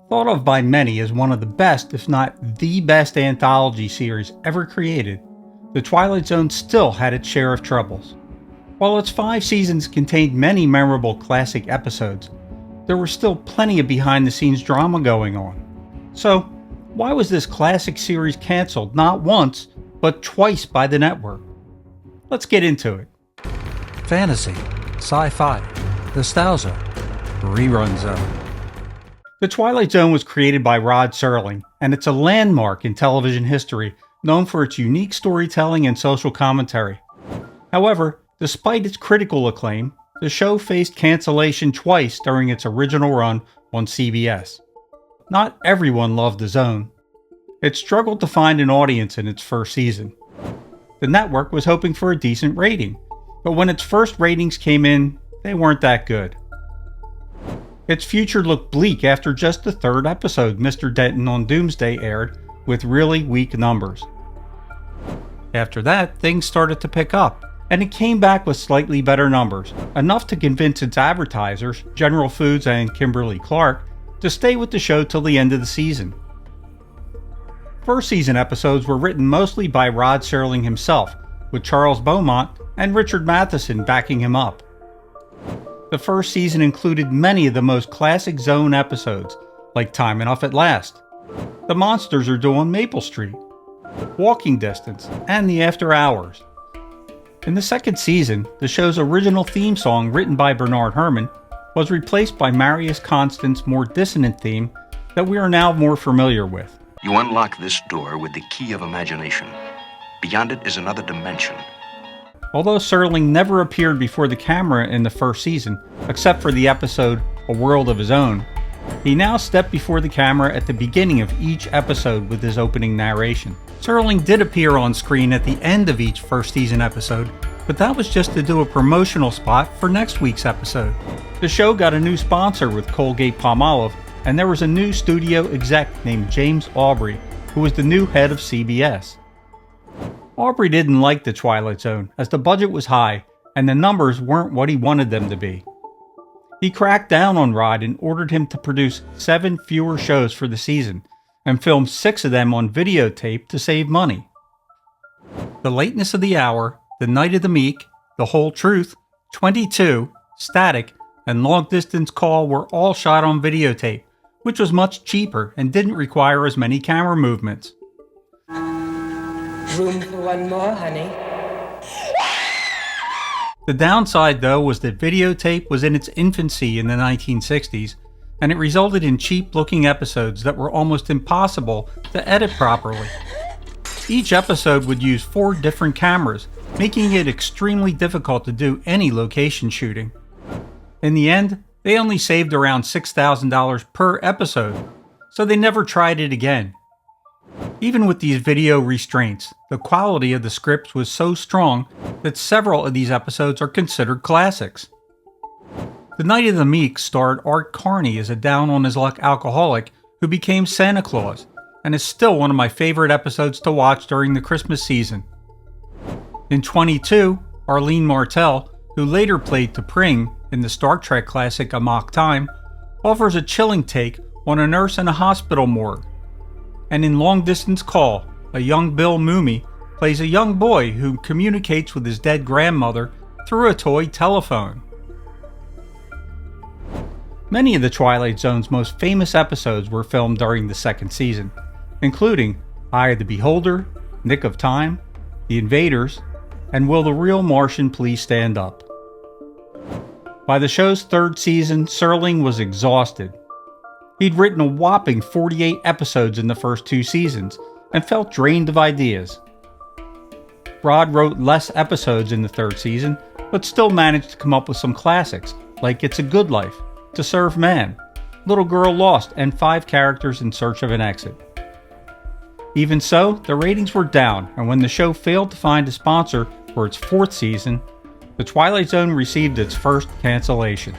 Thought of by many as one of the best, if not the best anthology series ever created, The Twilight Zone still had its share of troubles. While its 5 seasons contained many memorable classic episodes, there was still plenty of behind-the-scenes drama going on. So, why was this classic series canceled not once, but twice by the network? Let's get into it. Fantasy, sci-fi, nostalgia, rerun zone. The Twilight Zone was created by Rod Serling, and it's a landmark in television history, known for its unique storytelling and social commentary. However, despite its critical acclaim, the show faced cancellation twice during its original run on CBS. Not everyone loved the Zone. It struggled to find an audience in its first season. The network was hoping for a decent rating, but when its first ratings came in, they weren't that good. Its future looked bleak after just the 3rd episode, Mr. Denton on Doomsday, aired with really weak numbers. After that, things started to pick up, and it came back with slightly better numbers, enough to convince its advertisers, General Foods and Kimberly-Clark, to stay with the show till the end of the season. First season episodes were written mostly by Rod Serling himself, with Charles Beaumont and Richard Matheson backing him up. The first season included many of the most classic Zone episodes, like Time Enough at Last, The Monsters Are Due on Maple Street, Walking Distance, and The After Hours. In the second season, the show's original theme song, written by Bernard Herrmann, was replaced by Marius Constant's more dissonant theme that we are now more familiar with. You unlock this door with the key of imagination. Beyond it is another dimension. Although Serling never appeared before the camera in the first season, except for the episode A World of His Own, he now stepped before the camera at the beginning of each episode with his opening narration. Serling did appear on screen at the end of each first season episode, but that was just to do a promotional spot for next week's episode. The show got a new sponsor with Colgate-Palmolive, and there was a new studio exec named James Aubrey, who was the new head of CBS. Aubrey didn't like The Twilight Zone, as the budget was high, and the numbers weren't what he wanted them to be. He cracked down on Rod and ordered him to produce 7 fewer shows for the season, and film 6 of them on videotape to save money. The Lateness of the Hour, The Night of the Meek, The Whole Truth, 22, Static, and Long Distance Call were all shot on videotape, which was much cheaper and didn't require as many camera movements. Room for one more, honey. The downside, though, was that videotape was in its infancy in the 1960s, and it resulted in cheap-looking episodes that were almost impossible to edit properly. Each episode would use 4 different cameras, making it extremely difficult to do any location shooting. In the end, they only saved around $6,000 per episode, so they never tried it again. Even with these video restraints, the quality of the scripts was so strong that several of these episodes are considered classics. The Night of the Meek starred Art Carney as a down-on-his-luck alcoholic who became Santa Claus, and is still one of my favorite episodes to watch during the Christmas season. In 22, Arlene Martell, who later played T'Pring in the Star Trek classic Amok Time, offers a chilling take on a nurse in a hospital morgue. And in Long Distance Call, a young Bill Mumy plays a young boy who communicates with his dead grandmother through a toy telephone. Many of the Twilight Zone's most famous episodes were filmed during the second season, including Eye of the Beholder, Nick of Time, The Invaders, and Will the Real Martian Please Stand Up? By the show's 3rd season, Serling was exhausted. He'd written a whopping 48 episodes in the first 2 seasons, and felt drained of ideas. Rod wrote less episodes in the 3rd season, but still managed to come up with some classics, like It's a Good Life, To Serve Man, Little Girl Lost, and 5 Characters in Search of an Exit. Even so, the ratings were down, and when the show failed to find a sponsor for its 4th season, The Twilight Zone received its first cancellation.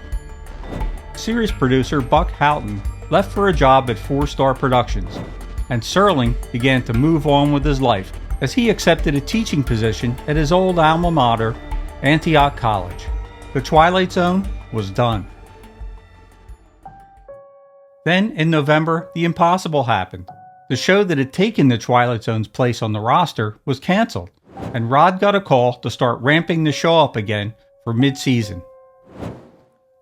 Series producer Buck Houghton left for a job at 4-Star Productions, and Serling began to move on with his life as he accepted a teaching position at his old alma mater, Antioch College. The Twilight Zone was done. Then, in November, the impossible happened. The show that had taken the Twilight Zone's place on the roster was canceled, and Rod got a call to start ramping the show up again for mid-season.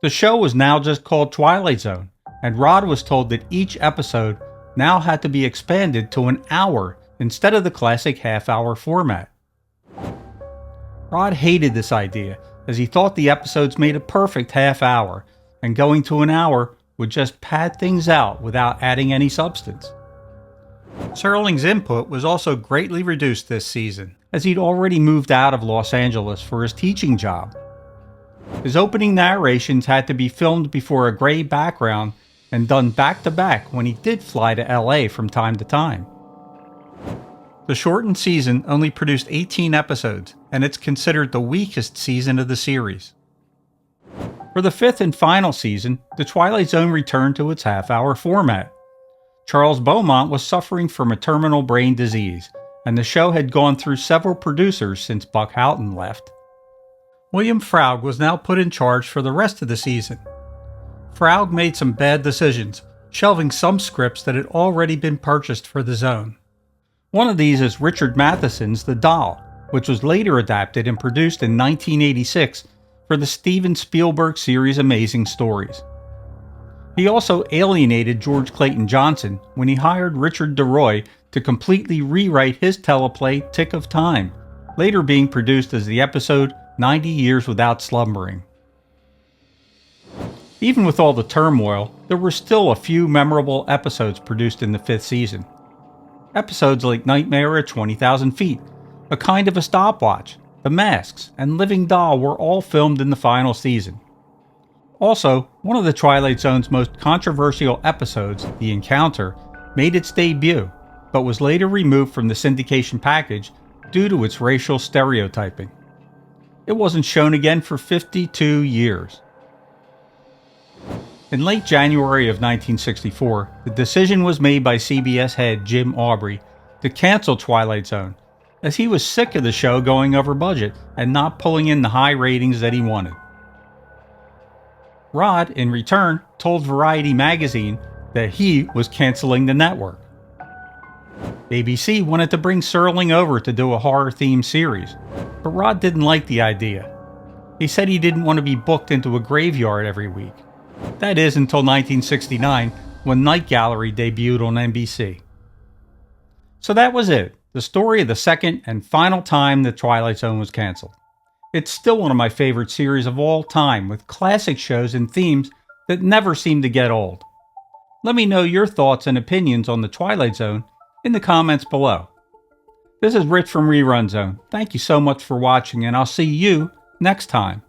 The show was now just called Twilight Zone, and Rod was told that each episode now had to be expanded to an hour instead of the classic half-hour format. Rod hated this idea, as he thought the episodes made a perfect half hour, and going to an hour would just pad things out without adding any substance. Serling's input was also greatly reduced this season, as he'd already moved out of Los Angeles for his teaching job. His opening narrations had to be filmed before a gray background and done back-to-back when he did fly to LA from time to time. The shortened season only produced 18 episodes, and it's considered the weakest season of the series. For the fifth and final season, The Twilight Zone returned to its half-hour format. Charles Beaumont was suffering from a terminal brain disease, and the show had gone through several producers since Buck Houghton left. William Fraug was now put in charge for the rest of the season. Fraug made some bad decisions, shelving some scripts that had already been purchased for the Zone. One of these is Richard Matheson's The Doll, which was later adapted and produced in 1986 for the Steven Spielberg series Amazing Stories. He also alienated George Clayton Johnson when he hired Richard DeRoy to completely rewrite his teleplay Tick of Time, later being produced as the episode 90 Years Without Slumbering. Even with all the turmoil, there were still a few memorable episodes produced in the fifth season. Episodes like Nightmare at 20,000 Feet, A Kind of a Stopwatch, The Masks, and Living Doll were all filmed in the final season. Also, one of the Twilight Zone's most controversial episodes, The Encounter, made its debut, but was later removed from the syndication package due to its racial stereotyping. It wasn't shown again for 52 years. In late January of 1964, the decision was made by CBS head Jim Aubrey to cancel Twilight Zone, as he was sick of the show going over budget and not pulling in the high ratings that he wanted. Rod, in return, told Variety magazine that he was canceling the network. ABC wanted to bring Serling over to do a horror-themed series, but Rod didn't like the idea. He said he didn't want to be booked into a graveyard every week. That is until 1969, when Night Gallery debuted on NBC. So that was it, the story of the second and final time that Twilight Zone was canceled. It's still one of my favorite series of all time, with classic shows and themes that never seem to get old. Let me know your thoughts and opinions on the Twilight Zone in the comments below. This is Rich from Rerun Zone. Thank you so much for watching, and I'll see you next time.